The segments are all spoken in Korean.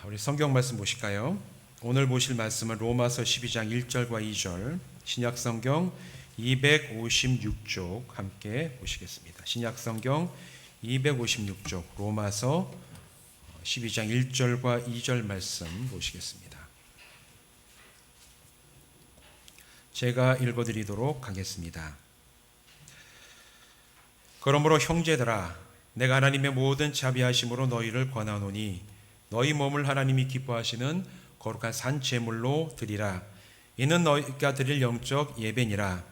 우리 성경 말씀 보실까요? 오늘 보실 말씀은 로마서 12장 1절과 2절, 신약 성경 256쪽 함께 보시겠습니다. 신약 성경 256쪽 로마서 12장 1절과 2절 말씀 보시겠습니다. 제가 읽어드리도록 하겠습니다. 그러므로 형제들아, 내가 하나님의 모든 자비하심으로 너희를 권하노니 너희 몸을 하나님이 기뻐하시는 거룩한 산 제물로 드리라. 이는 너희가 드릴 영적 예배니라.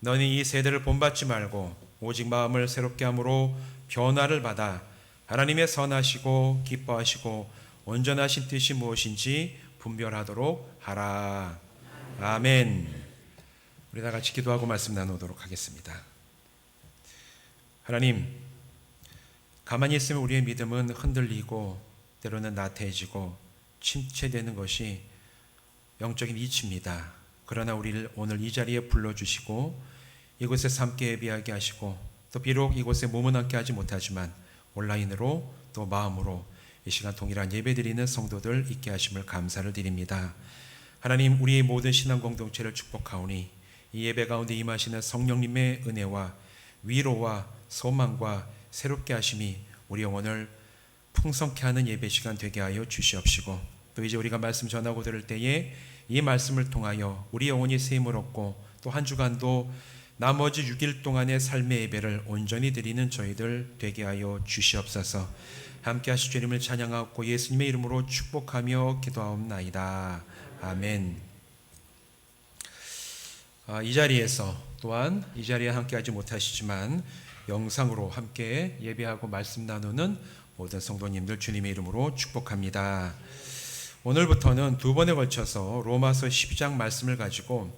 너희 이 세대를 본받지 말고 오직 마음을 새롭게 함으로 변화를 받아 하나님의 선하시고 기뻐하시고 온전하신 뜻이 무엇인지 분별하도록 하라. 아멘. 우리 다 같이 기도하고 말씀 나누도록 하겠습니다. 하나님, 가만히 있으면 우리의 믿음은 흔들리고 때로는 나태해지고 침체되는 것이 영적인 이치입니다. 그러나 우리를 오늘 이 자리에 불러주시고 이곳에서 함께 예배하게 하시고 또 비록 이곳에 몸은 함께 하지 못하지만 온라인으로 또 마음으로 이 시간 동일한 예배드리는 성도들 있게 하심을 감사를 드립니다. 하나님, 우리의 모든 신앙 공동체를 축복하오니 이 예배 가운데 임하시는 성령님의 은혜와 위로와 소망과 새롭게 하심이 우리 영혼을 풍성케 하는 예배 시간 되게 하여 주시옵시고, 또 이제 우리가 말씀 전하고 들을 때에 이 말씀을 통하여 우리 영혼이 셈을 얻고 또 한 주간도 나머지 6일 동안의 삶의 예배를 온전히 드리는 저희들 되게 하여 주시옵소서. 함께 하실 주님을 찬양하고 예수님의 이름으로 축복하며 기도하옵나이다. 아멘. 이 자리에서 또한 이 자리에 함께 하지 못하시지만 영상으로 함께 예배하고 말씀 나누는 모든 성도님들 주님의 이름으로 축복합니다. 오늘부터는 두 번에 걸쳐서 로마서 12장 말씀을 가지고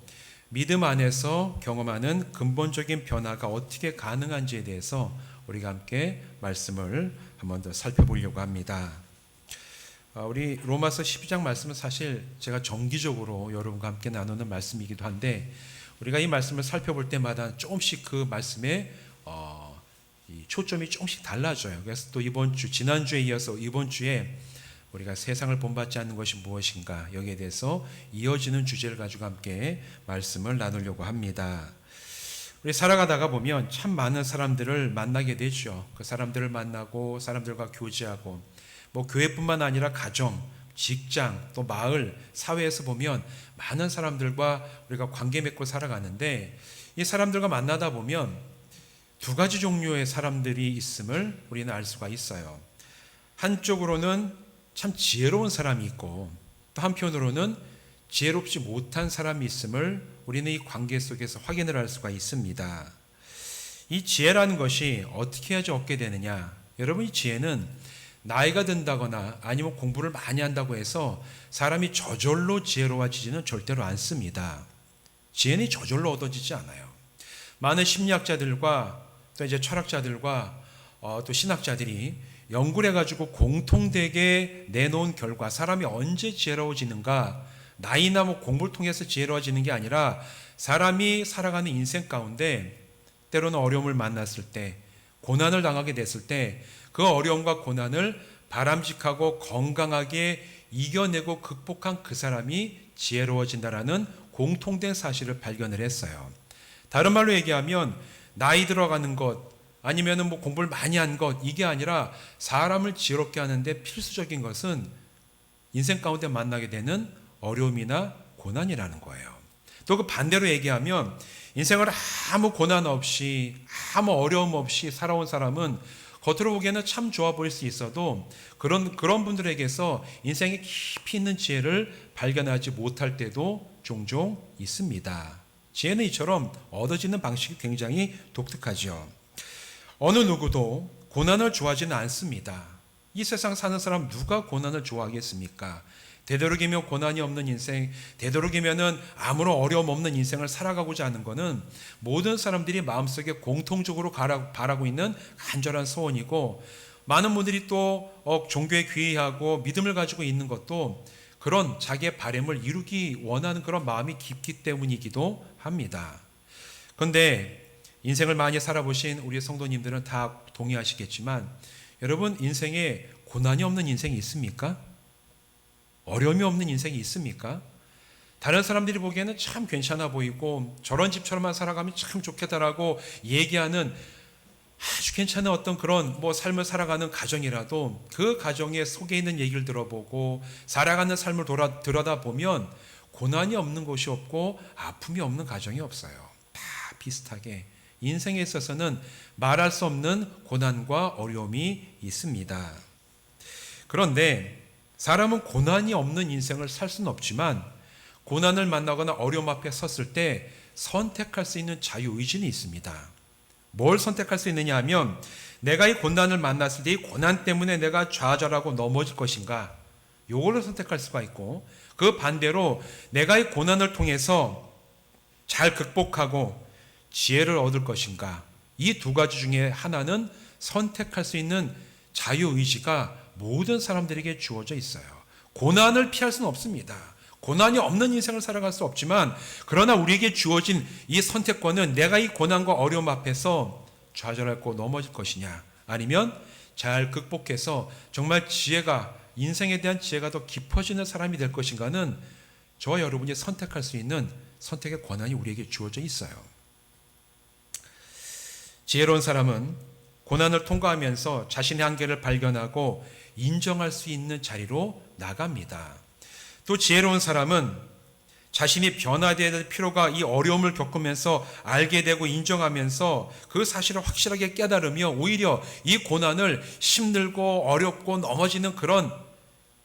믿음 안에서 경험하는 근본적인 변화가 어떻게 가능한지에 대해서 우리가 함께 말씀을 한 번 더 살펴보려고 합니다. 우리 로마서 12장 말씀은 사실 제가 정기적으로 여러분과 함께 나누는 말씀이기도 한데 우리가 이 말씀을 살펴볼 때마다 조금씩 그 말씀에 이 초점이 조금씩 달라져요. 그래서 또 이번 주, 지난주에 이어서 이번 주에 우리가 세상을 본받지 않는 것이 무엇인가, 여기에 대해서 이어지는 주제를 가지고 함께 말씀을 나누려고 합니다. 우리 살아가다가 보면 참 많은 사람들을 만나게 되죠. 그 사람들을 만나고 사람들과 교제하고 뭐 교회뿐만 아니라 가정, 직장, 또 마을, 사회에서 보면 많은 사람들과 우리가 관계 맺고 살아가는데 이 사람들과 만나다 보면 두 가지 종류의 사람들이 있음을 우리는 알 수가 있어요. 한쪽으로는 참 지혜로운 사람이 있고 또 한편으로는 지혜롭지 못한 사람이 있음을 우리는 이 관계 속에서 확인을 할 수가 있습니다. 이 지혜라는 것이 어떻게 해야지 얻게 되느냐? 여러분, 이 지혜는 나이가 든다거나 아니면 공부를 많이 한다고 해서 사람이 저절로 지혜로워지지는 절대로 않습니다. 지혜는 저절로 얻어지지 않아요. 많은 심리학자들과 또 이제 철학자들과 또 신학자들이 연구를 해가지고 공통되게 내놓은 결과, 사람이 언제 지혜로워지는가, 나이나 뭐 공부를 통해서 지혜로워지는 게 아니라 사람이 살아가는 인생 가운데 때로는 어려움을 만났을 때, 고난을 당하게 됐을 때 그 어려움과 고난을 바람직하고 건강하게 이겨내고 극복한 그 사람이 지혜로워진다라는 공통된 사실을 발견을 했어요. 다른 말로 얘기하면 나이 들어가는 것 아니면 뭐 공부를 많이 한 것, 이게 아니라 사람을 지혜롭게 하는데 필수적인 것은 인생 가운데 만나게 되는 어려움이나 고난이라는 거예요. 또 그 반대로 얘기하면 인생을 아무 고난 없이 아무 어려움 없이 살아온 사람은 겉으로 보기에는 참 좋아 보일 수 있어도 그런 분들에게서 인생에 깊이 있는 지혜를 발견하지 못할 때도 종종 있습니다. 지혜는 이처럼 얻어지는 방식이 굉장히 독특하죠. 어느 누구도 고난을 좋아하지는 않습니다. 이 세상 사는 사람 누가 고난을 좋아하겠습니까? 되도록이면 고난이 없는 인생, 되도록이면 아무런 어려움 없는 인생을 살아가고자 하는 것은 모든 사람들이 마음속에 공통적으로 바라고 있는 간절한 소원이고, 많은 분들이 또 종교에 귀의하고 믿음을 가지고 있는 것도 그런 자기의 바람을 이루기 원하는 그런 마음이 깊기 때문이기도 합니다. 그런데 인생을 많이 살아보신 우리 성도님들은 다 동의하시겠지만 여러분, 인생에 고난이 없는 인생이 있습니까? 어려움이 없는 인생이 있습니까? 다른 사람들이 보기에는 참 괜찮아 보이고 저런 집처럼만 살아가면 참 좋겠다라고 얘기하는 아주 괜찮은 어떤 그런 삶을 살아가는 가정이라도 그 가정의 속에 있는 얘기를 들어보고 살아가는 삶을 들여다보면 고난이 없는 곳이 없고 아픔이 없는 가정이 없어요. 다 비슷하게 인생에 있어서는 말할 수 없는 고난과 어려움이 있습니다. 그런데 사람은 고난이 없는 인생을 살 수는 없지만 고난을 만나거나 어려움 앞에 섰을 때 선택할 수 있는 자유의지는 있습니다. 뭘 선택할 수 있느냐 하면 내가 이 고난을 만났을 때 이 고난 때문에 내가 좌절하고 넘어질 것인가, 요거를 선택할 수가 있고, 그 반대로 내가 이 고난을 통해서 잘 극복하고 지혜를 얻을 것인가, 이 두 가지 중에 하나는 선택할 수 있는 자유의지가 모든 사람들에게 주어져 있어요. 고난을 피할 수는 없습니다. 고난이 없는 인생을 살아갈 수 없지만, 그러나 우리에게 주어진 이 선택권은 내가 이 고난과 어려움 앞에서 좌절하고 넘어질 것이냐, 아니면 잘 극복해서 정말 지혜가, 인생에 대한 지혜가 더 깊어지는 사람이 될 것인가는 저와 여러분이 선택할 수 있는 선택의 권한이 우리에게 주어져 있어요. 지혜로운 사람은 고난을 통과하면서 자신의 한계를 발견하고 인정할 수 있는 자리로 나갑니다. 또 지혜로운 사람은 자신이 변화되어야 될 필요가 이 어려움을 겪으면서 알게 되고 인정하면서 그 사실을 확실하게 깨달으며 오히려 이 고난을 힘들고 어렵고 넘어지는 그런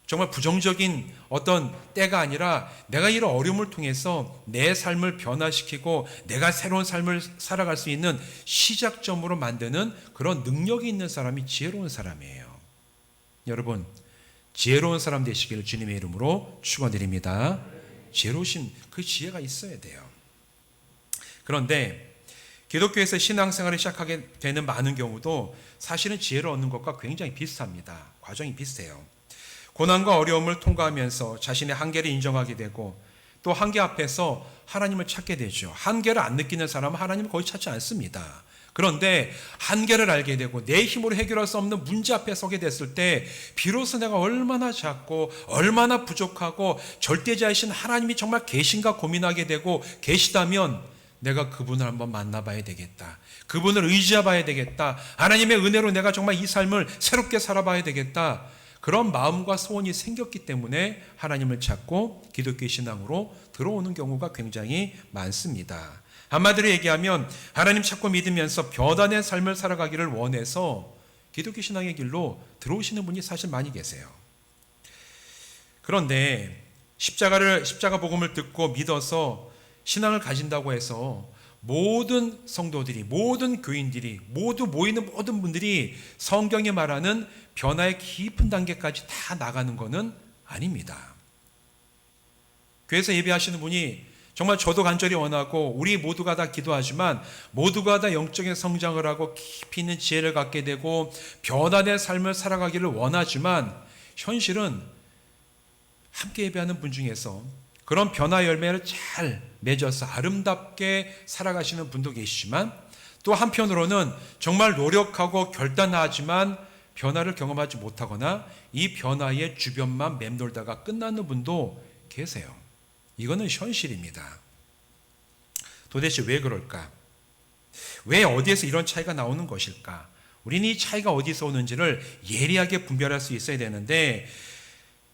정말 부정적인 어떤 때가 아니라 내가 이런 어려움을 통해서 내 삶을 변화시키고 내가 새로운 삶을 살아갈 수 있는 시작점으로 만드는 그런 능력이 있는 사람이 지혜로운 사람이에요. 여러분, 지혜로운 사람 되시기를 주님의 이름으로 축원드립니다. 지혜로우신 그 지혜가 있어야 돼요. 그런데 기독교에서 신앙생활을 시작하게 되는 많은 경우도 사실은 지혜를 얻는 것과 굉장히 비슷합니다. 과정이 비슷해요. 고난과 어려움을 통과하면서 자신의 한계를 인정하게 되고 또 한계 앞에서 하나님을 찾게 되죠. 한계를 안 느끼는 사람은 하나님을 거의 찾지 않습니다. 그런데 한계를 알게 되고 내 힘으로 해결할 수 없는 문제 앞에 서게 됐을 때 비로소 내가 얼마나 작고 얼마나 부족하고 절대자이신 하나님이 정말 계신가 고민하게 되고, 계시다면 내가 그분을 한번 만나봐야 되겠다, 그분을 의지해봐야 되겠다, 하나님의 은혜로 내가 정말 이 삶을 새롭게 살아봐야 되겠다, 그런 마음과 소원이 생겼기 때문에 하나님을 찾고 기독교 신앙으로 들어오는 경우가 굉장히 많습니다. 한마디로 얘기하면 하나님 찾고 믿으면서 변화된 삶을 살아가기를 원해서 기독교 신앙의 길로 들어오시는 분이 사실 많이 계세요. 그런데 십자가 복음을 듣고 믿어서 신앙을 가진다고 해서 모든 성도들이, 모든 교인들이, 모두 모이는 모든 분들이 성경이 말하는 변화의 깊은 단계까지 다 나가는 것은 아닙니다. 교회에서 예배하시는 분이 정말 저도 간절히 원하고 우리 모두가 다 기도하지만 모두가 다 영적인 성장을 하고 깊이 있는 지혜를 갖게 되고 변화된 삶을 살아가기를 원하지만, 현실은 함께 예배하는 분 중에서 그런 변화 열매를 잘 맺어서 아름답게 살아가시는 분도 계시지만, 또 한편으로는 정말 노력하고 결단하지만 변화를 경험하지 못하거나 이 변화의 주변만 맴돌다가 끝나는 분도 계세요. 이거는 현실입니다. 도대체 왜 그럴까? 왜 어디에서 이런 차이가 나오는 것일까? 우리는 이 차이가 어디서 오는지를 예리하게 분별할 수 있어야 되는데,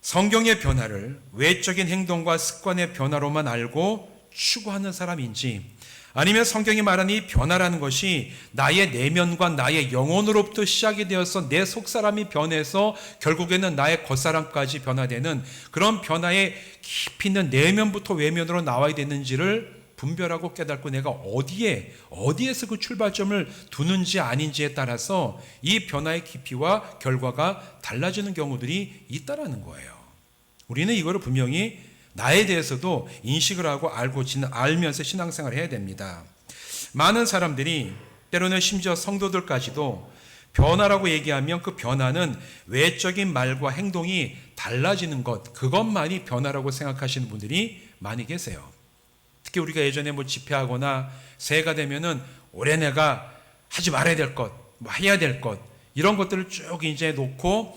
성경의 변화를 외적인 행동과 습관의 변화로만 알고 추구하는 사람인지, 아니면 성경이 말하는 이 변화라는 것이 나의 내면과 나의 영혼으로부터 시작이 되어서 내 속사람이 변해서 결국에는 나의 겉사람까지 변화되는 그런 변화의 깊이 있는 내면부터 외면으로 나와야 되는지를 분별하고 깨닫고 내가 어디에서 그 출발점을 두는지 아닌지에 따라서 이 변화의 깊이와 결과가 달라지는 경우들이 있다라는 거예요. 우리는 이거를 분명히 나에 대해서도 인식을 하고 알면서 신앙생활을 해야 됩니다. 많은 사람들이, 때로는 심지어 성도들까지도 변화라고 얘기하면 그 변화는 외적인 말과 행동이 달라지는 것, 그것만이 변화라고 생각하시는 분들이 많이 계세요. 특히 우리가 예전에 집회하거나 새해가 되면은 올해 내가 하지 말아야 될 것, 해야 될 것, 이런 것들을 쭉 이제 놓고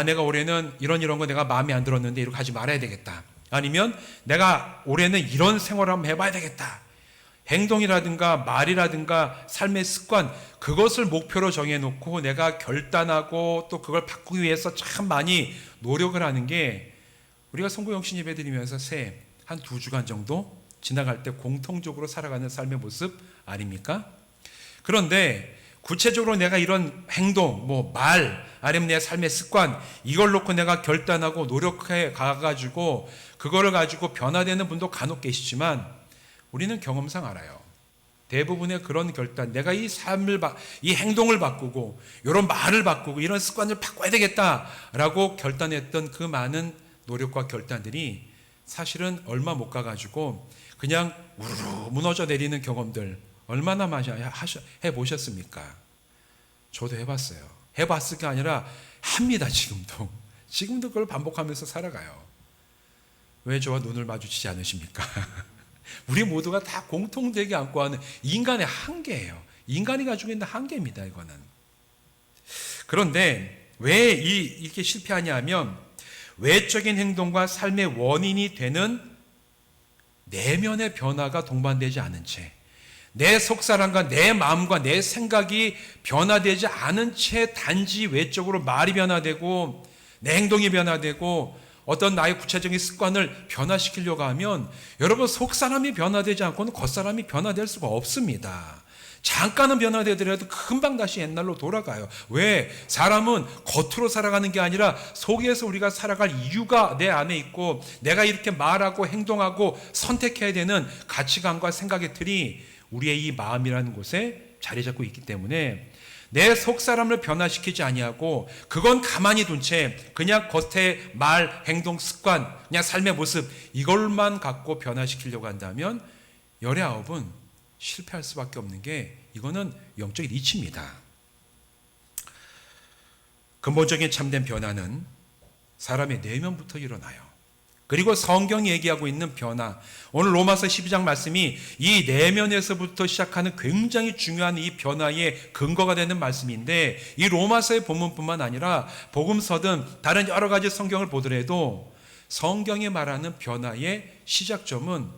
내가 올해는 이런 거 내가 마음에 안 들었는데 이렇게 하지 말아야 되겠다. 아니면 내가 올해는 이런 생활을 한번 해봐야 되겠다. 행동이라든가 말이라든가 삶의 습관, 그것을 목표로 정해놓고 내가 결단하고 또 그걸 바꾸기 위해서 참 많이 노력을 하는 게 우리가 성구영신 예배 드리면서 새해 한 2주간 정도 지나갈 때 공통적으로 살아가는 삶의 모습 아닙니까? 그런데 구체적으로 내가 이런 행동, 말, 아니면 내 삶의 습관, 이걸 놓고 내가 결단하고 노력해 가가지고 그거를 가지고 변화되는 분도 간혹 계시지만 우리는 경험상 알아요. 대부분의 그런 결단, 내가 이 행동을 바꾸고 이런 말을 바꾸고 이런 습관을 바꿔야 되겠다라고 결단했던 그 많은 노력과 결단들이 사실은 얼마 못 가가지고 그냥 우르르 무너져 내리는 경험들 얼마나 많이 해보셨습니까? 저도 해봤어요. 해봤을 게 아니라 합니다. 지금도 그걸 반복하면서 살아가요. 왜 저와 눈을 마주치지 않으십니까? 우리 모두가 다 공통되게 안고 하는 인간의 한계예요. 인간이 가지고 있는 한계입니다. 이거는. 그런데 왜 이렇게 실패하냐 하면 외적인 행동과 삶의 원인이 되는 내면의 변화가 동반되지 않은 채, 내 속사람과 내 마음과 내 생각이 변화되지 않은 채 단지 외적으로 말이 변화되고 내 행동이 변화되고 어떤 나의 구체적인 습관을 변화시키려고 하면 여러분 속사람이 변화되지 않고는 겉사람이 변화될 수가 없습니다. 잠깐은 변화되더라도 금방 다시 옛날로 돌아가요. 왜? 사람은 겉으로 살아가는 게 아니라 속에서 우리가 살아갈 이유가 내 안에 있고 내가 이렇게 말하고 행동하고 선택해야 되는 가치관과 생각의 틀이 우리의 이 마음이라는 곳에 자리 잡고 있기 때문에 내 속사람을 변화시키지 아니하고 그건 가만히 둔 채 그냥 겉의 말, 행동, 습관, 그냥 삶의 모습 이걸만 갖고 변화시키려고 한다면 열의 아홉은 실패할 수밖에 없는 게 이거는 영적인 이치입니다. 근본적인 참된 변화는 사람의 내면부터 일어나요. 그리고 성경이 얘기하고 있는 변화, 오늘 로마서 12장 말씀이 이 내면에서부터 시작하는 굉장히 중요한 이 변화의 근거가 되는 말씀인데 이 로마서의 본문뿐만 아니라 복음서든 다른 여러 가지 성경을 보더라도 성경이 말하는 변화의 시작점은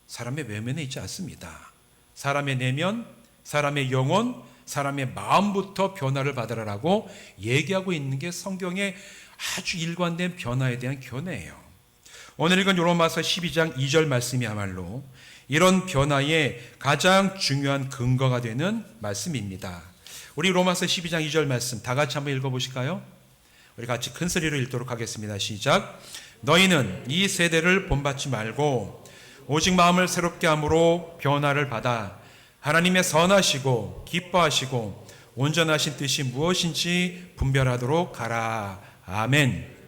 사람의 외면에 있지 않습니다. 사람의 내면, 사람의 영혼, 사람의 마음부터 변화를 받으라라고 얘기하고 있는 게 성경의 아주 일관된 변화에 대한 견해예요. 오늘 읽은 로마서 12장 2절 말씀이야말로 이런 변화의 가장 중요한 근거가 되는 말씀입니다. 우리 로마서 12장 2절 말씀 다 같이 한번 읽어보실까요? 우리 같이 큰 소리로 읽도록 하겠습니다. 시작. 너희는 이 세대를 본받지 말고 오직 마음을 새롭게 함으로 변화를 받아 하나님의 선하시고 기뻐하시고 온전하신 뜻이 무엇인지 분별하도록 하라. 아멘.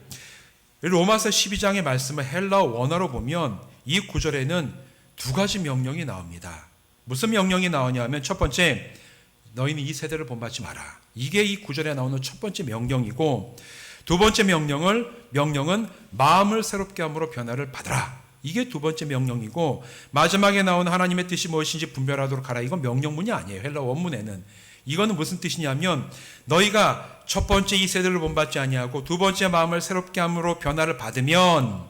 로마서 12장의 말씀을 헬라어 원어로 보면 이 구절에는 두 가지 명령이 나옵니다. 무슨 명령이 나오냐 하면 첫 번째, 너희는 이 세대를 본받지 마라. 이게 이 구절에 나오는 첫 번째 명령이고 두 번째 명령은 마음을 새롭게 함으로 변화를 받으라. 이게 두 번째 명령이고 마지막에 나온 하나님의 뜻이 무엇인지 분별하도록 하라. 이건 명령문이 아니에요. 헬라어 원문에는. 이거는 무슨 뜻이냐면 너희가 첫 번째 이 세대를 본받지 아니하고 두 번째 마음을 새롭게 함으로 변화를 받으면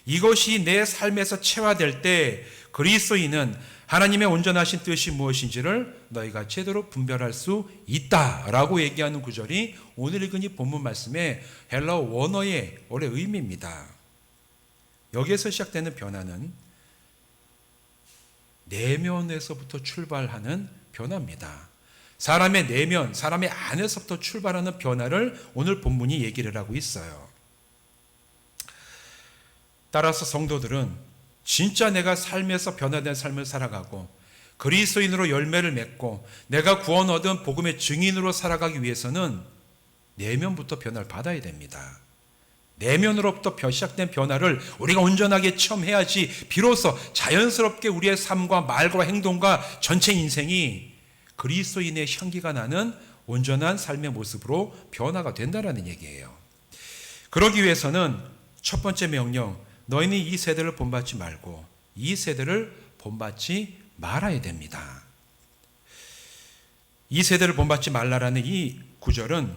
이것이 내 삶에서 체화될 때 그리스도인은 하나님의 온전하신 뜻이 무엇인지를 너희가 제대로 분별할 수 있다라고 얘기하는 구절이 오늘 읽은 이 본문 말씀의 헬라어 원어의 원래 의미입니다. 여기에서 시작되는 변화는 내면에서부터 출발하는 변화입니다. 사람의 내면, 사람의 안에서부터 출발하는 변화를 오늘 본문이 얘기를 하고 있어요. 따라서 성도들은 진짜 내가 삶에서 변화된 삶을 살아가고 그리스도인으로 열매를 맺고 내가 구원 얻은 복음의 증인으로 살아가기 위해서는 내면부터 변화를 받아야 됩니다. 내면으로부터 시작된 변화를 우리가 온전하게 체험해야지 비로소 자연스럽게 우리의 삶과 말과 행동과 전체 인생이 그리스도인의 향기가 나는 온전한 삶의 모습으로 변화가 된다는 얘기예요. 그러기 위해서는 첫 번째 명령, 너희는 이 세대를 본받지 말고 이 세대를 본받지 말아야 됩니다. 이 세대를 본받지 말라라는 이 구절은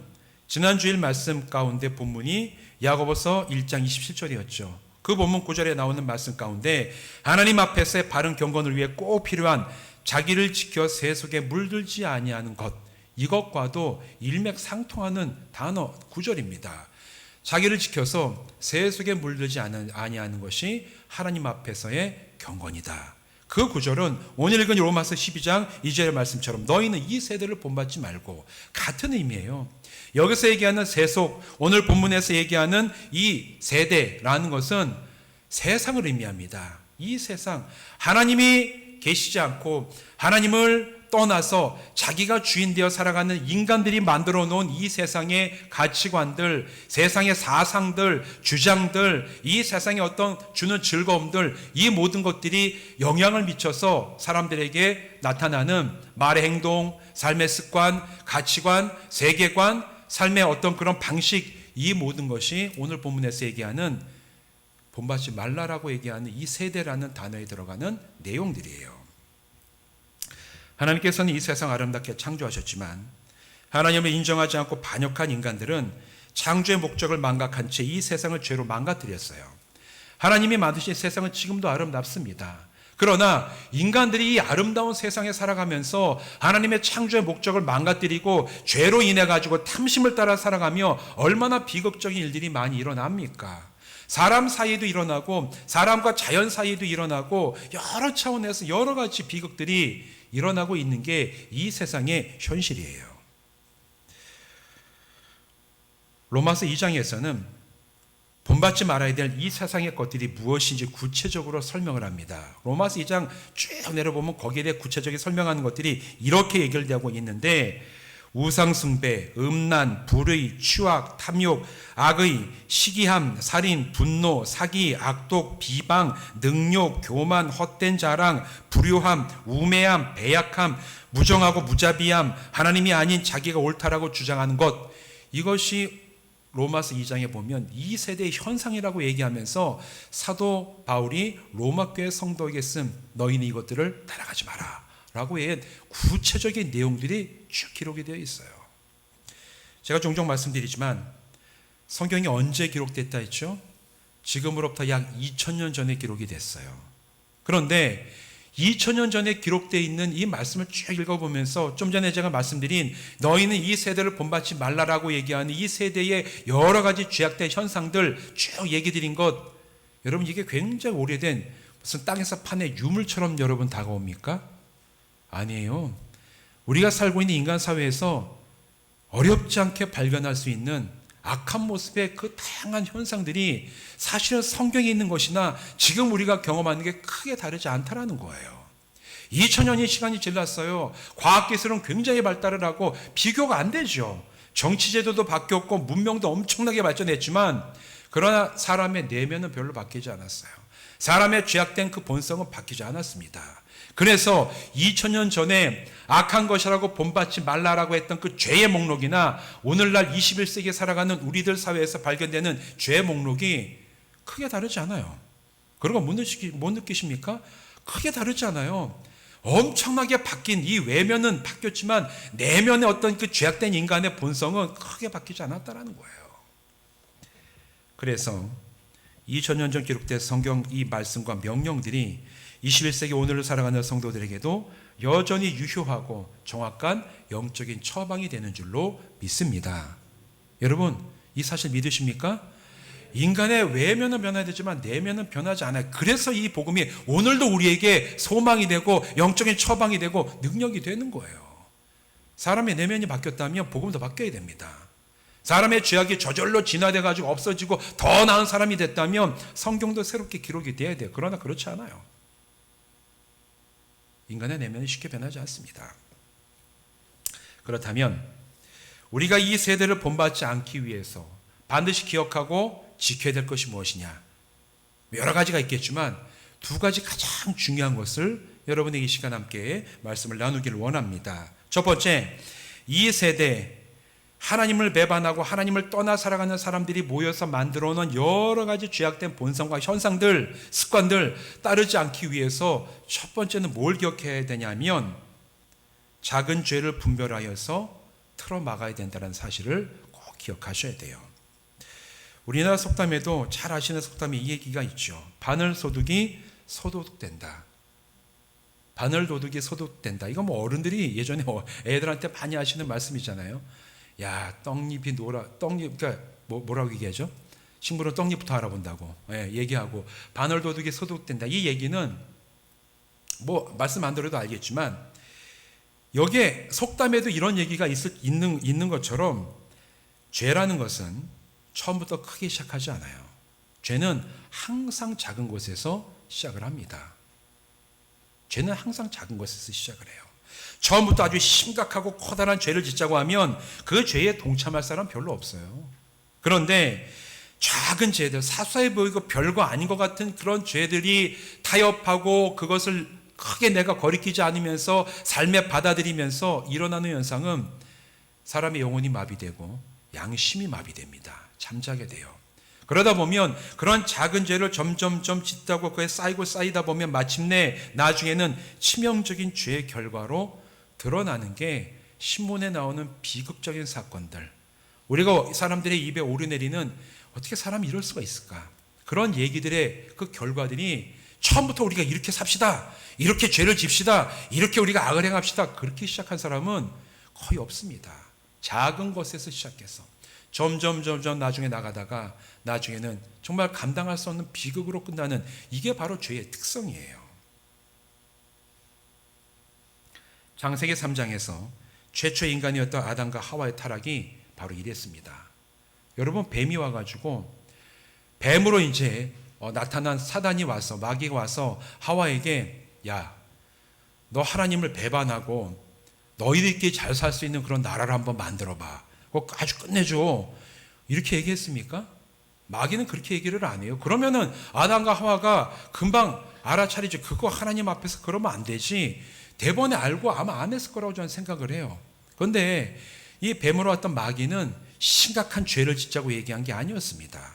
지난 주일 말씀 가운데 본문이 야고보서 1장 27절이었죠. 그 본문 9절에 나오는 말씀 가운데 하나님 앞에서의 바른 경건을 위해 꼭 필요한 자기를 지켜 세속에 물들지 아니하는 것, 이것과도 일맥상통하는 단어 9절입니다. 자기를 지켜서 세속에 물들지 아니하는 것이 하나님 앞에서의 경건이다. 그 구절은 오늘 읽은 로마서 12장 2절의 말씀처럼 너희는 이 세대를 본받지 말고 같은 의미예요. 여기서 얘기하는 세속, 오늘 본문에서 얘기하는 이 세대라는 것은 세상을 의미합니다. 이 세상, 하나님이 계시지 않고 하나님을 떠나서 자기가 주인 되어 살아가는 인간들이 만들어 놓은 이 세상의 가치관들, 세상의 사상들, 주장들, 이 세상에 어떤 주는 즐거움들, 이 모든 것들이 영향을 미쳐서 사람들에게 나타나는 말의 행동, 삶의 습관, 가치관, 세계관, 삶의 어떤 그런 방식, 이 모든 것이 오늘 본문에서 얘기하는 본받지 말라라고 얘기하는 이 세대라는 단어에 들어가는 내용들이에요. 하나님께서는 이 세상 아름답게 창조하셨지만 하나님을 인정하지 않고 반역한 인간들은 창조의 목적을 망각한 채 이 세상을 죄로 망가뜨렸어요. 하나님이 만드신 세상은 지금도 아름답습니다. 그러나 인간들이 이 아름다운 세상에 살아가면서 하나님의 창조의 목적을 망가뜨리고 죄로 인해 가지고 탐심을 따라 살아가며 얼마나 비극적인 일들이 많이 일어납니까? 사람 사이에도 일어나고 사람과 자연 사이에도 일어나고 여러 차원에서 여러 가지 비극들이 일어나고 있는 게 이 세상의 현실이에요. 로마서 2장에서는 본받지 말아야 될 이 세상의 것들이 무엇인지 구체적으로 설명을 합니다. 로마서 2장 쭉 내려보면 거기에 대해 구체적인 설명하는 것들이 이렇게 얘기되고 있는데 우상숭배, 음란, 불의, 추악, 탐욕, 악의, 시기함, 살인, 분노, 사기, 악독, 비방, 능욕, 교만, 헛된 자랑, 불효함, 우매함, 배약함, 무정하고 무자비함, 하나님이 아닌 자기가 옳다라고 주장하는 것, 이것이 로마서 2장에 보면 이 세대의 현상이라고 얘기하면서 사도 바울이 로마 교회 성도에게 쓴 너희는 이것들을 따라가지 마라 라고 해 구체적인 내용들이 쭉 기록이 되어 있어요. 제가 종종 말씀드리지만 성경이 언제 기록됐다 했죠? 지금으로부터 약 2000년 전에 기록이 됐어요. 그런데 2000년 전에 기록되어 있는 이 말씀을 쭉 읽어보면서 좀 전에 제가 말씀드린 너희는 이 세대를 본받지 말라라고 얘기하는 이 세대의 여러 가지 죄악된 현상들 쭉 얘기 드린 것, 여러분 이게 굉장히 오래된 무슨 땅에서 파낸 유물처럼 여러분 다가옵니까? 아니에요. 우리가 살고 있는 인간 사회에서 어렵지 않게 발견할 수 있는 악한 모습의 그 다양한 현상들이 사실은 성경에 있는 것이나 지금 우리가 경험하는 게 크게 다르지 않다라는 거예요. 2000년의 시간이 지났어요. 과학기술은 굉장히 발달을 하고 비교가 안 되죠. 정치제도도 바뀌었고 문명도 엄청나게 발전했지만 그러나 사람의 내면은 별로 바뀌지 않았어요. 사람의 죄악된 그 본성은 바뀌지 않았습니다. 그래서 2000년 전에 악한 것이라고 본받지 말라라고 했던 그 죄의 목록이나 오늘날 21세기에 살아가는 우리들 사회에서 발견되는 죄의 목록이 크게 다르지 않아요. 그런 거 못 느끼십니까? 크게 다르지 않아요. 엄청나게 바뀐 이 외면은 바뀌었지만 내면의 어떤 그 죄악된 인간의 본성은 크게 바뀌지 않았다라는 거예요. 그래서 2000년 전 기록된 성경 이 말씀과 명령들이 21세기 오늘을 살아가는 성도들에게도 여전히 유효하고 정확한 영적인 처방이 되는 줄로 믿습니다. 여러분, 이 사실 믿으십니까? 인간의 외면은 변화되지만 내면은 변하지 않아요. 그래서 이 복음이 오늘도 우리에게 소망이 되고 영적인 처방이 되고 능력이 되는 거예요. 사람의 내면이 바뀌었다면 복음도 바뀌어야 됩니다. 사람의 죄악이 저절로 진화돼가지고 없어지고 더 나은 사람이 됐다면 성경도 새롭게 기록이 돼야 돼요. 그러나 그렇지 않아요. 인간의 내면이 쉽게 변하지 않습니다. 그렇다면 우리가 이 세대를 본받지 않기 위해서 반드시 기억하고 지켜야 될 것이 무엇이냐? 여러 가지가 있겠지만 두 가지 가장 중요한 것을 여러분에게 이 시간 함께 말씀을 나누기를 원합니다. 첫 번째, 이 세대 하나님을 배반하고 하나님을 떠나 살아가는 사람들이 모여서 만들어 놓은 여러 가지 죄악된 본성과 현상들, 습관들 따르지 않기 위해서 첫 번째는 뭘 기억해야 되냐면 작은 죄를 분별하여서 틀어 막아야 된다는 사실을 꼭 기억하셔야 돼요. 우리나라 속담에도 잘 아시는 속담이 이 얘기가 있죠. 바늘도둑이 소도둑된다. 바늘도둑이 소도둑된다. 이거 뭐 어른들이 예전에 애들한테 많이 하시는 말씀이잖아요. 야, 떡잎이 떡잎, 그러니까 뭐라고 얘기하죠? 식물은 떡잎부터 알아본다고 얘기하고, 바늘도둑이 소도둑된다. 이 얘기는 뭐 말씀 안 들어도 알겠지만, 여기에 속담에도 이런 얘기가 있는 것처럼, 죄라는 것은 처음부터 크게 시작하지 않아요. 죄는 항상 작은 곳에서 시작을 합니다. 죄는 항상 작은 곳에서 시작을 해요. 처음부터 아주 심각하고 커다란 죄를 짓자고 하면 그 죄에 동참할 사람 별로 없어요. 그런데 작은 죄들, 사소해 보이고 별거 아닌 것 같은 그런 죄들이 타협하고 그것을 크게 내가 거리끼지 않으면서 삶에 받아들이면서 일어나는 현상은 사람의 영혼이 마비되고 양심이 마비됩니다. 잠자게 돼요. 그러다 보면 그런 작은 죄를 점점점 짓다고 그게 쌓이다 보면 마침내 나중에는 치명적인 죄의 결과로 드러나는 게 신문에 나오는 비극적인 사건들, 우리가 사람들의 입에 오르내리는 어떻게 사람이 이럴 수가 있을까, 그런 얘기들의 그 결과들이 처음부터 우리가 이렇게 삽시다, 이렇게 죄를 집시다, 이렇게 우리가 악을 행합시다, 그렇게 시작한 사람은 거의 없습니다. 작은 것에서 시작해서 점점 나중에 나가다가 나중에는 정말 감당할 수 없는 비극으로 끝나는, 이게 바로 죄의 특성이에요. 창세기 3장에서 최초의 인간이었던 아담과 하와의 타락이 바로 이랬습니다. 여러분, 뱀이 와가지고, 뱀으로 이제 나타난 사단이 와서, 마귀가 와서 하와에게, 야, 너 하나님을 배반하고 너희들끼리 잘 살 수 있는 그런 나라를 한번 만들어봐, 그거 아주 끝내줘, 이렇게 얘기했습니까? 마귀는 그렇게 얘기를 안 해요. 그러면은 아담과 하와가 금방 알아차리죠. 그거 하나님 앞에서 그러면 안 되지. 대번에 알고 아마 안 했을 거라고 저는 생각을 해요. 그런데 이 뱀으로 왔던 마귀는 심각한 죄를 짓자고 얘기한 게 아니었습니다.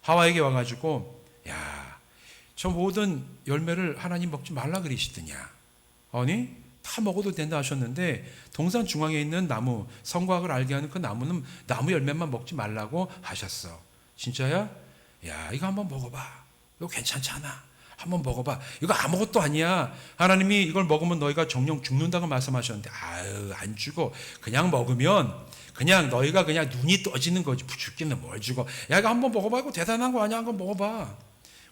하와에게 와가지고, 야, 저 모든 열매를 하나님 먹지 말라 그러시더냐. 아니, 다 먹어도 된다 하셨는데 동산 중앙에 있는 나무, 성곽을 알게 하는 그 나무는 나무 열매만 먹지 말라고 하셨어. 진짜야? 야, 이거 한번 먹어봐. 이거 괜찮잖아. 한번 먹어봐. 이거 아무것도 아니야. 하나님이 이걸 먹으면 너희가 정령 죽는다고 말씀하셨는데, 아유, 안 죽어. 그냥 먹으면 그냥 너희가 그냥 눈이 떠지는 거지. 죽기는 뭘 죽어. 야, 이거 한번 먹어봐. 이거 대단한 거 아니야. 한번 먹어봐.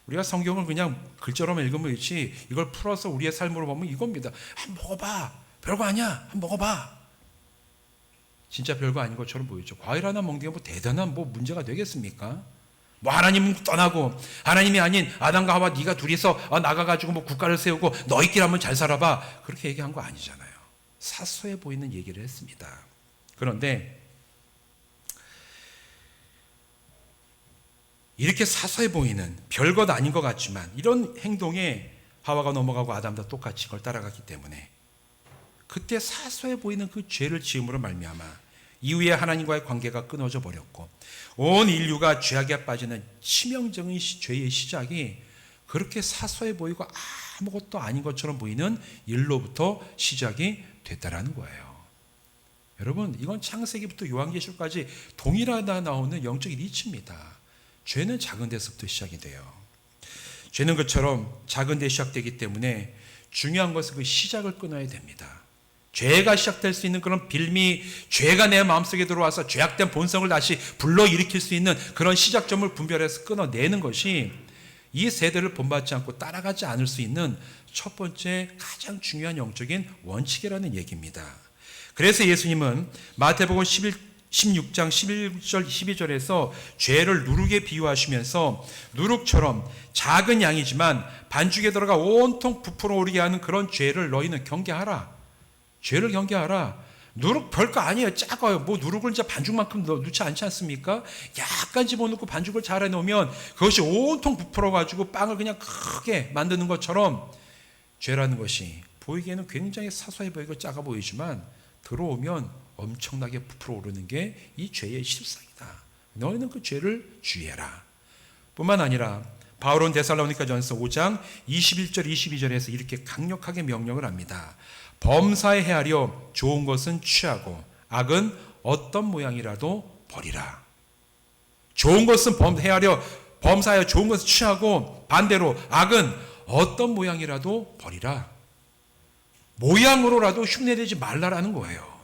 우리가 성경을 그냥 글자로만 읽으면 그렇지, 이걸 풀어서 우리의 삶으로 보면 이겁니다. 한번 먹어봐. 별거 아니야. 한번 먹어봐. 진짜 별거 아닌 것처럼 보이죠. 과일 하나 먹는 게 뭐 대단한 뭐 문제가 되겠습니까? 뭐 하나님은 떠나고 하나님이 아닌 아담과 하와 네가 둘이서 나가가지고 뭐 국가를 세우고 너희끼리 한번 잘 살아봐, 그렇게 얘기한 거 아니잖아요. 사소해 보이는 얘기를 했습니다. 그런데 이렇게 사소해 보이는 별것 아닌 것 같지만 이런 행동에 하와가 넘어가고 아담도 똑같이 그걸 따라갔기 때문에 그때 사소해 보이는 그 죄를 지음으로 말미암아 이후에 하나님과의 관계가 끊어져 버렸고 온 인류가 죄악에 빠지는 치명적인 죄의 시작이 그렇게 사소해 보이고 아무것도 아닌 것처럼 보이는 일로부터 시작이 됐다라는 거예요. 여러분, 이건 창세기부터 요한계시록까지 동일하다 나오는 영적인 이치입니다. 죄는 작은 데서부터 시작이 돼요. 죄는 그처럼 작은 데 시작되기 때문에 중요한 것은 그 시작을 끊어야 됩니다. 죄가 시작될 수 있는 그런 빌미, 죄가 내 마음속에 들어와서 죄악된 본성을 다시 불러일으킬 수 있는 그런 시작점을 분별해서 끊어내는 것이 이 세대를 본받지 않고 따라가지 않을 수 있는 첫 번째 가장 중요한 영적인 원칙이라는 얘기입니다. 그래서 예수님은 마태복음 16장 11절 12절에서 죄를 누룩에 비유하시면서 누룩처럼 작은 양이지만 반죽에 들어가 온통 부풀어 오르게 하는 그런 죄를 너희는 경계하라. 죄를 경계하라. 누룩 별거 아니에요. 작아요. 뭐 누룩을 이제 반죽만큼 넣지 않지 않습니까? 약간 집어넣고 반죽을 잘 해놓으면 그것이 온통 부풀어가지고 빵을 그냥 크게 만드는 것처럼 죄라는 것이 보이기에는 굉장히 사소해 보이고 작아 보이지만 들어오면 엄청나게 부풀어 오르는 게 이 죄의 실상이다. 너희는 그 죄를 주의해라. 뿐만 아니라 바울은 데살로니가전서 5장 21절 22절에서 이렇게 강력하게 명령을 합니다. 범사에 헤아려 좋은 것은 취하고 악은 어떤 모양이라도 버리라. 좋은 것은 범사하여 좋은 것을 취하고 반대로 악은 어떤 모양이라도 버리라. 모양으로라도 흉내내지 말라라는 거예요.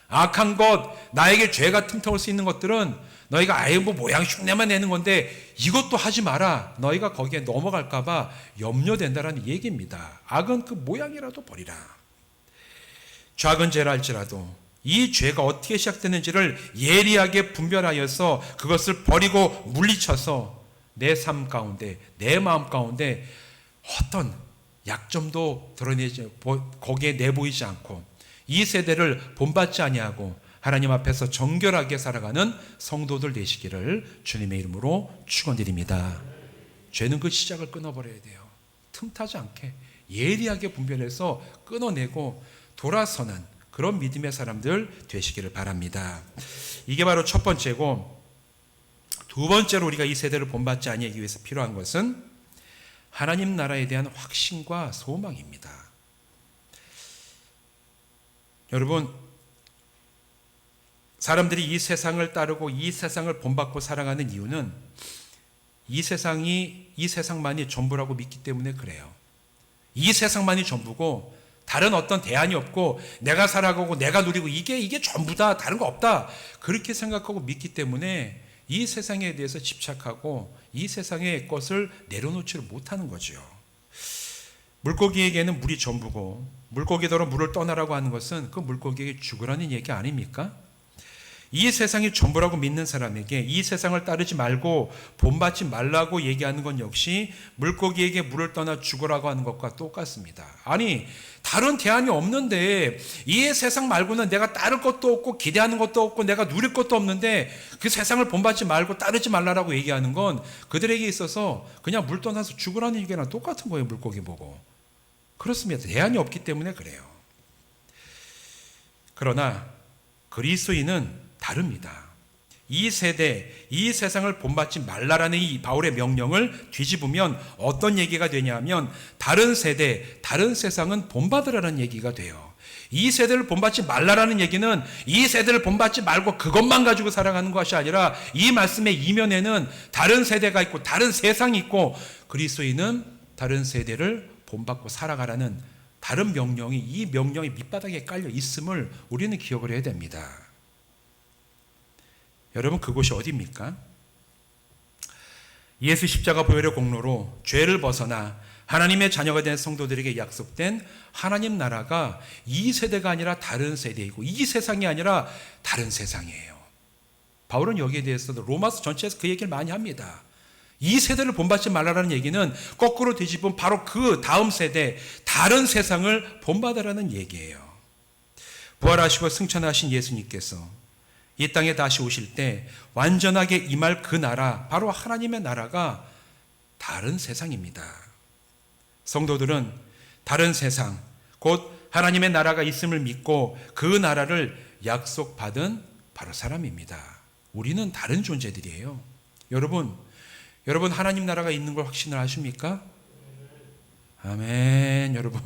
악한 것, 나에게 죄가 틈타올 수 있는 것들은 너희가 아예 모양 흉내만 내는 건데 이것도 하지 마라. 너희가 거기에 넘어갈까 봐 염려된다라는 얘기입니다. 악은 그 모양이라도 버리라. 작은 죄라 할지라도 이 죄가 어떻게 시작되는지를 예리하게 분별하여서 그것을 버리고 물리쳐서 내 삶 가운데, 내 마음 가운데 어떤 약점도 드러내지, 거기에 내보이지 않고 이 세대를 본받지 아니하고 하나님 앞에서 정결하게 살아가는 성도들 되시기를 주님의 이름으로 축원드립니다. 죄는 그 시작을 끊어버려야 돼요. 틈타지 않게 예리하게 분별해서 끊어내고 돌아서는 그런 믿음의 사람들 되시기를 바랍니다. 이게 바로 첫 번째고, 두 번째로 우리가 이 세대를 본받지 아니하기 위해서 필요한 것은 하나님 나라에 대한 확신과 소망입니다. 여러분, 사람들이 이 세상을 따르고 이 세상을 본받고 살아가는 이유는 이 세상만이 전부라고 믿기 때문에 그래요. 이 세상만이 전부고 다른 어떤 대안이 없고 내가 살아가고 내가 누리고 이게 전부다, 다른 거 없다, 그렇게 생각하고 믿기 때문에 이 세상에 대해서 집착하고 이 세상의 것을 내려놓지를 못하는 거죠. 물고기에게는 물이 전부고 물고기더러 물을 떠나라고 하는 것은 그 물고기에게 죽으라는 얘기 아닙니까? 이 세상이 전부라고 믿는 사람에게 이 세상을 따르지 말고 본받지 말라고 얘기하는 건 역시 물고기에게 물을 떠나 죽으라고 하는 것과 똑같습니다. 아니, 다른 대안이 없는데 이 세상 말고는 내가 따를 것도 없고 기대하는 것도 없고 내가 누릴 것도 없는데 그 세상을 본받지 말고 따르지 말라라고 얘기하는 건 그들에게 있어서 그냥 물 떠나서 죽으라는 얘기랑 똑같은 거예요. 물고기 보고. 그렇습니다. 대안이 없기 때문에 그래요. 그러나 그리스도인은 다릅니다. 이 세대, 이 세상을 본받지 말라라는 이 바울의 명령을 뒤집으면 어떤 얘기가 되냐면 다른 세대, 다른 세상은 본받으라는 얘기가 돼요. 이 세대를 본받지 말라라는 얘기는 이 세대를 본받지 말고 그것만 가지고 살아가는 것이 아니라 이 말씀의 이면에는 다른 세대가 있고 다른 세상이 있고 그리스도인은 다른 세대를 본받고 살아가라는 다른 명령이 이 명령의 밑바닥에 깔려 있음을 우리는 기억을 해야 됩니다. 여러분, 그곳이 어디입니까? 예수 십자가 보혈의 공로로 죄를 벗어나 하나님의 자녀가 된 성도들에게 약속된 하나님 나라가 이 세대가 아니라 다른 세대이고 이 세상이 아니라 다른 세상이에요. 바울은 여기에 대해서도 로마서 전체에서 그 얘기를 많이 합니다. 이 세대를 본받지 말라는 얘기는 거꾸로 뒤집으면 바로 그 다음 세대, 다른 세상을 본받으라는 얘기예요. 부활하시고 승천하신 예수님께서 이 땅에 다시 오실 때 완전하게 임할 그 나라, 바로 하나님의 나라가 다른 세상입니다. 성도들은 다른 세상, 곧 하나님의 나라가 있음을 믿고 그 나라를 약속받은 바로 사람입니다. 우리는 다른 존재들이에요. 여러분 하나님 나라가 있는 걸 확신을 하십니까? 아멘. 여러분,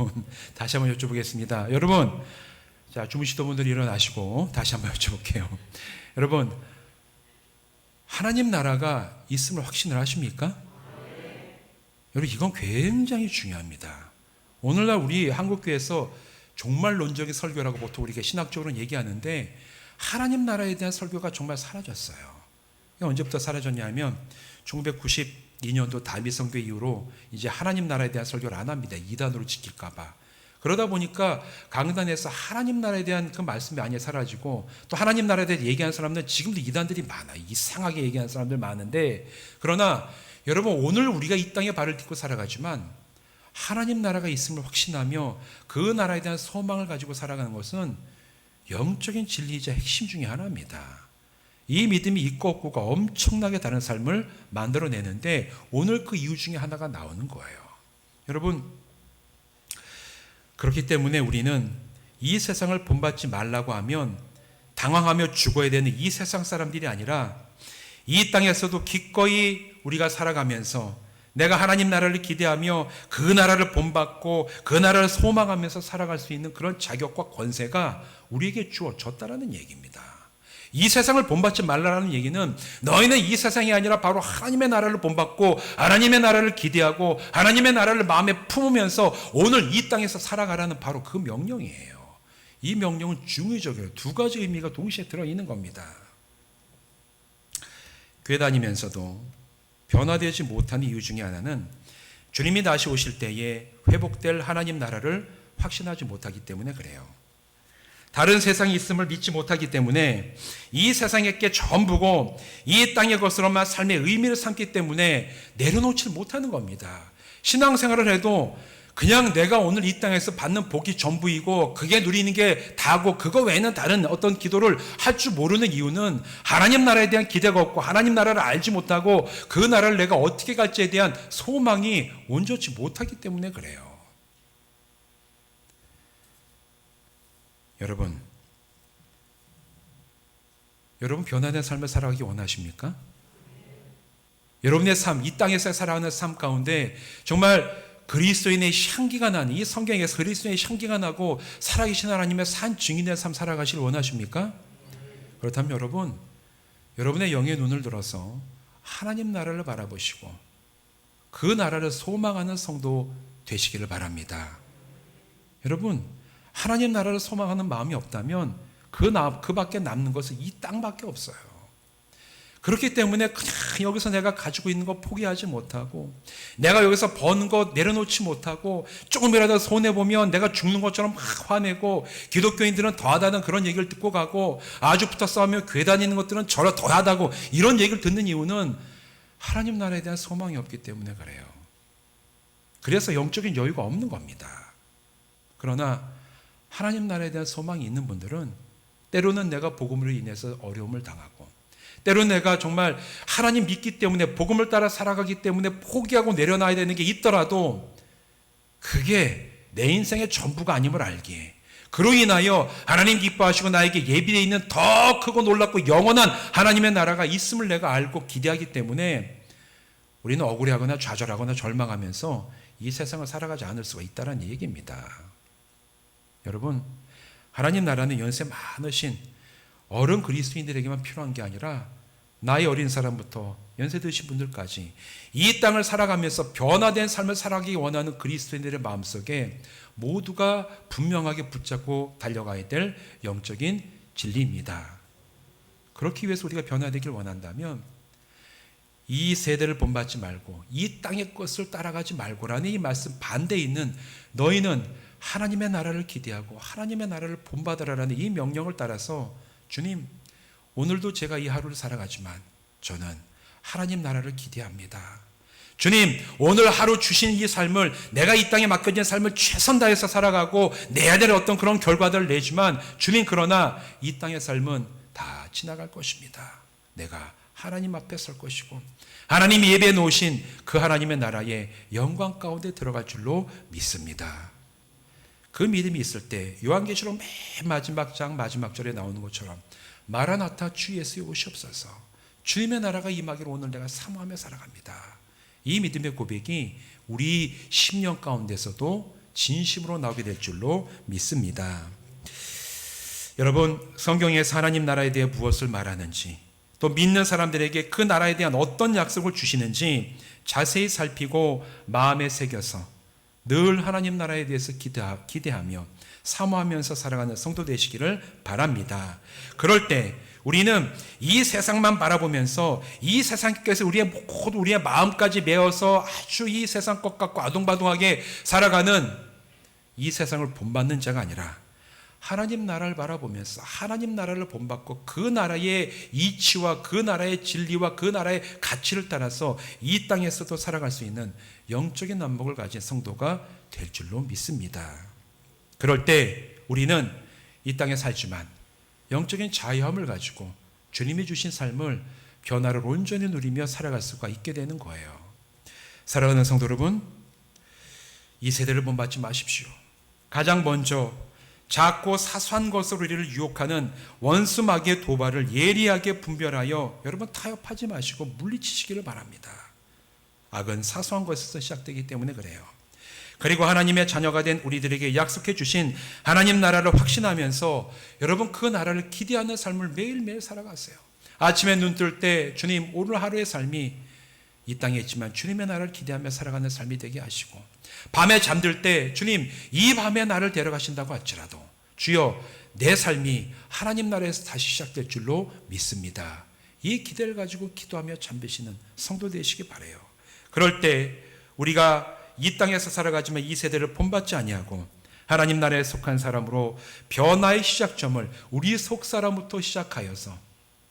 다시 한번 여쭤보겠습니다. 여러분, 자, 주무시던 분들 일어나시고 다시 한번 여쭤볼게요. 여러분, 하나님 나라가 있음을 확신을 하십니까? 여러분, 이건 굉장히 중요합니다. 오늘날 우리 한국교회에서 종말론적인 설교라고 보통 우리가 신학적으로는 얘기하는데 하나님 나라에 대한 설교가 정말 사라졌어요. 언제부터 사라졌냐 하면 1992년도 다미성교 이후로 이제 하나님 나라에 대한 설교를 안 합니다. 이단으로 지킬까 봐. 그러다 보니까 강단에서 하나님 나라에 대한 그 말씀이 아예 사라지고 또 하나님 나라에 대해 얘기하는 사람들은 지금도 이단들이 많아요. 이상하게 얘기하는 사람들 많은데, 그러나 여러분, 오늘 우리가 이 땅에 발을 딛고 살아가지만 하나님 나라가 있음을 확신하며 그 나라에 대한 소망을 가지고 살아가는 것은 영적인 진리이자 핵심 중에 하나입니다. 이 믿음이 있고 없고가 엄청나게 다른 삶을 만들어내는데 오늘 그 이유 중에 하나가 나오는 거예요. 여러분, 그렇기 때문에 우리는 이 세상을 본받지 말라고 하면 당황하며 죽어야 되는 이 세상 사람들이 아니라 이 땅에서도 기꺼이 우리가 살아가면서 내가 하나님 나라를 기대하며 그 나라를 본받고 그 나라를 소망하면서 살아갈 수 있는 그런 자격과 권세가 우리에게 주어졌다라는 얘기입니다. 이 세상을 본받지 말라는 얘기는 너희는 이 세상이 아니라 바로 하나님의 나라를 본받고 하나님의 나라를 기대하고 하나님의 나라를 마음에 품으면서 오늘 이 땅에서 살아가라는 바로 그 명령이에요. 이 명령은 중의적이에요. 두 가지 의미가 동시에 들어있는 겁니다. 교회 다니면서도 변화되지 못하는 이유 중에 하나는 주님이 다시 오실 때에 회복될 하나님 나라를 확신하지 못하기 때문에 그래요. 다른 세상이 있음을 믿지 못하기 때문에 이 세상의 게 전부고 이 땅의 것으로만 삶의 의미를 삼기 때문에 내려놓지 못하는 겁니다. 신앙생활을 해도 그냥 내가 오늘 이 땅에서 받는 복이 전부이고 그게 누리는 게 다고 그거 외에는 다른 어떤 기도를 할 줄 모르는 이유는 하나님 나라에 대한 기대가 없고 하나님 나라를 알지 못하고 그 나라를 내가 어떻게 갈지에 대한 소망이 온전치 못하기 때문에 그래요. 여러분 변화된 삶을 살아가기 원하십니까? 여러분의 삶, 이 땅에서 살아가는 삶 가운데 정말 그리스도인의 향기가 나는 이 성경에서 그리스도인의 향기가 나고 살아계신 하나님의 산 증인의 삶 살아가시길 원하십니까? 그렇다면 여러분의 영의 눈을 들어서 하나님 나라를 바라보시고 그 나라를 소망하는 성도 되시기를 바랍니다. 여러분 하나님 나라를 소망하는 마음이 없다면 그 밖에 남는 것은 이 땅밖에 없어요. 그렇기 때문에 그냥 여기서 내가 가지고 있는 거 포기하지 못하고 내가 여기서 버는 거 내려놓지 못하고 조금이라도 손해보면 내가 죽는 것처럼 막 화내고 기독교인들은 더하다는 그런 얘기를 듣고 가고 아주 붙어 싸우며 교회 다니는 것들은 저러 더하다고 이런 얘기를 듣는 이유는 하나님 나라에 대한 소망이 없기 때문에 그래요. 그래서 영적인 여유가 없는 겁니다. 그러나 하나님 나라에 대한 소망이 있는 분들은 때로는 내가 복음으로 인해서 어려움을 당하고 때로는 내가 정말 하나님 믿기 때문에 복음을 따라 살아가기 때문에 포기하고 내려놔야 되는 게 있더라도 그게 내 인생의 전부가 아님을 알기에 그로 인하여 하나님 기뻐하시고 나에게 예비되어 있는 더 크고 놀랍고 영원한 하나님의 나라가 있음을 내가 알고 기대하기 때문에 우리는 억울해하거나 좌절하거나 절망하면서 이 세상을 살아가지 않을 수가 있다는 얘기입니다. 여러분 하나님 나라는 연세 많으신 어른 그리스도인들에게만 필요한 게 아니라 나이 어린 사람부터 연세 드신 분들까지 이 땅을 살아가면서 변화된 삶을 살아가기 원하는 그리스도인들의 마음속에 모두가 분명하게 붙잡고 달려가야 될 영적인 진리입니다. 그렇기 위해서 우리가 변화되길 원한다면 이 세대를 본받지 말고 이 땅의 것을 따라가지 말고라는 이 말씀 반대에 있는 너희는 하나님의 나라를 기대하고 하나님의 나라를 본받으라라는 이 명령을 따라서 주님, 오늘도 제가 이 하루를 살아가지만 저는 하나님 나라를 기대합니다. 주님, 오늘 하루 주신 이 삶을 내가 이 땅에 맡겨진 삶을 최선 다해서 살아가고 내야 될 어떤 그런 결과들을 내지만 주님 그러나 이 땅의 삶은 다 지나갈 것입니다. 내가 하나님 앞에 설 것이고 하나님이 예배해 놓으신 그 하나님의 나라의 영광 가운데 들어갈 줄로 믿습니다. 그 믿음이 있을 때 요한계시록 맨 마지막 장 마지막 절에 나오는 것처럼 마라나타 주 예수의 오시옵소서 주님의 나라가 임하기를 오늘 내가 사모하며 살아갑니다. 이 믿음의 고백이 우리 10년 가운데서도 진심으로 나오게 될 줄로 믿습니다. 여러분 성경에서 하나님 나라에 대해 무엇을 말하는지 또 믿는 사람들에게 그 나라에 대한 어떤 약속을 주시는지 자세히 살피고 마음에 새겨서 늘 하나님 나라에 대해서 기대하며 사모하면서 살아가는 성도 되시기를 바랍니다. 그럴 때 우리는 이 세상만 바라보면서 이 세상께서 우리의 마음까지 메어서 아주 이 세상 것 같고 아동바동하게 살아가는 이 세상을 본받는 자가 아니라 하나님 나라를 바라보면서 하나님 나라를 본받고 그 나라의 이치와 그 나라의 진리와 그 나라의 가치를 따라서 이 땅에서도 살아갈 수 있는 영적인 안목을 가진 성도가 될 줄로 믿습니다. 그럴 때 우리는 이 땅에 살지만 영적인 자유함을 가지고 주님이 주신 삶을 변화를 온전히 누리며 살아갈 수가 있게 되는 거예요. 사랑하는 성도 여러분, 이 세대를 본받지 마십시오. 가장 먼저 작고 사소한 것으로 우리를 유혹하는 원수 마귀의 도발을 예리하게 분별하여 여러분 타협하지 마시고 물리치시기를 바랍니다. 악은 사소한 것에서 시작되기 때문에 그래요. 그리고 하나님의 자녀가 된 우리들에게 약속해 주신 하나님 나라를 확신하면서 여러분 그 나라를 기대하는 삶을 매일매일 살아가세요. 아침에 눈 뜰 때 주님 오늘 하루의 삶이 이 땅에 있지만 주님의 나라를 기대하며 살아가는 삶이 되게 하시고, 밤에 잠들 때 주님 이 밤에 나를 데려가신다고 할지라도 주여 내 삶이 하나님 나라에서 다시 시작될 줄로 믿습니다. 이 기대를 가지고 기도하며 잠드시는 성도 되시기 바라요. 그럴 때 우리가 이 땅에서 살아가지만 이 세대를 본받지 아니하고 하나님 나라에 속한 사람으로 변화의 시작점을 우리 속 사람부터 시작하여서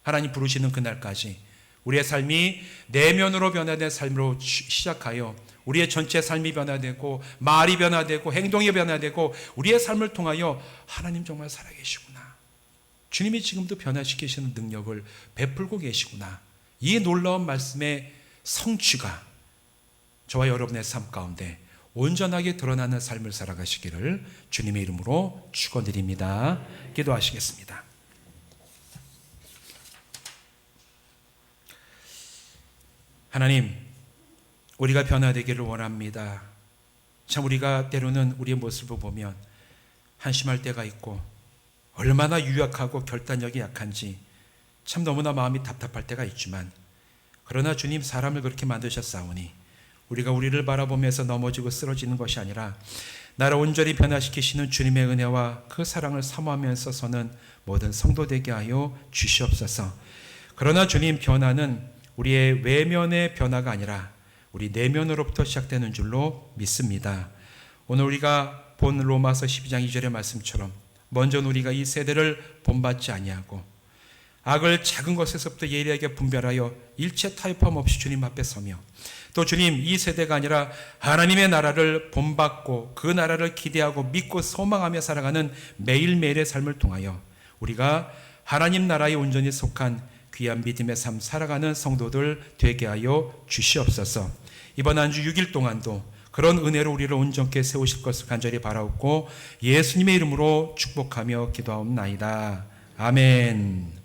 하나님 부르시는 그날까지 우리의 삶이 내면으로 변화된 삶으로 시작하여 우리의 전체 삶이 변화되고 말이 변화되고 행동이 변화되고 우리의 삶을 통하여 하나님 정말 살아계시구나, 주님이 지금도 변화시키시는 능력을 베풀고 계시구나, 이 놀라운 말씀의 성취가 저와 여러분의 삶 가운데 온전하게 드러나는 삶을 살아가시기를 주님의 이름으로 축원드립니다. 기도하시겠습니다. 하나님, 우리가 변화되기를 원합니다. 참 우리가 때로는 우리의 모습을 보면 한심할 때가 있고 얼마나 유약하고 결단력이 약한지 참 너무나 마음이 답답할 때가 있지만, 그러나 주님 사람을 그렇게 만드셨사오니 우리가 우리를 바라보면서 넘어지고 쓰러지는 것이 아니라 나를 온전히 변화시키시는 주님의 은혜와 그 사랑을 사모하면서 서는 모든 성도 되게 하여 주시옵소서. 그러나 주님, 변화는 우리의 외면의 변화가 아니라 우리 내면으로부터 시작되는 줄로 믿습니다. 오늘 우리가 본 로마서 12장 2절의 말씀처럼 먼저는 우리가 이 세대를 본받지 아니하고 악을 작은 것에서부터 예리하게 분별하여 일체 타협함 없이 주님 앞에 서며, 또 주님 이 세대가 아니라 하나님의 나라를 본받고 그 나라를 기대하고 믿고 소망하며 살아가는 매일매일의 삶을 통하여 우리가 하나님 나라에 온전히 속한 귀한 믿음의 삶 살아가는 성도들 되게 하여 주시옵소서. 이번 한 주 6일 동안도 그런 은혜로 우리를 온전케 세우실 것을 간절히 바라옵고 예수님의 이름으로 축복하며 기도하옵나이다. 아멘.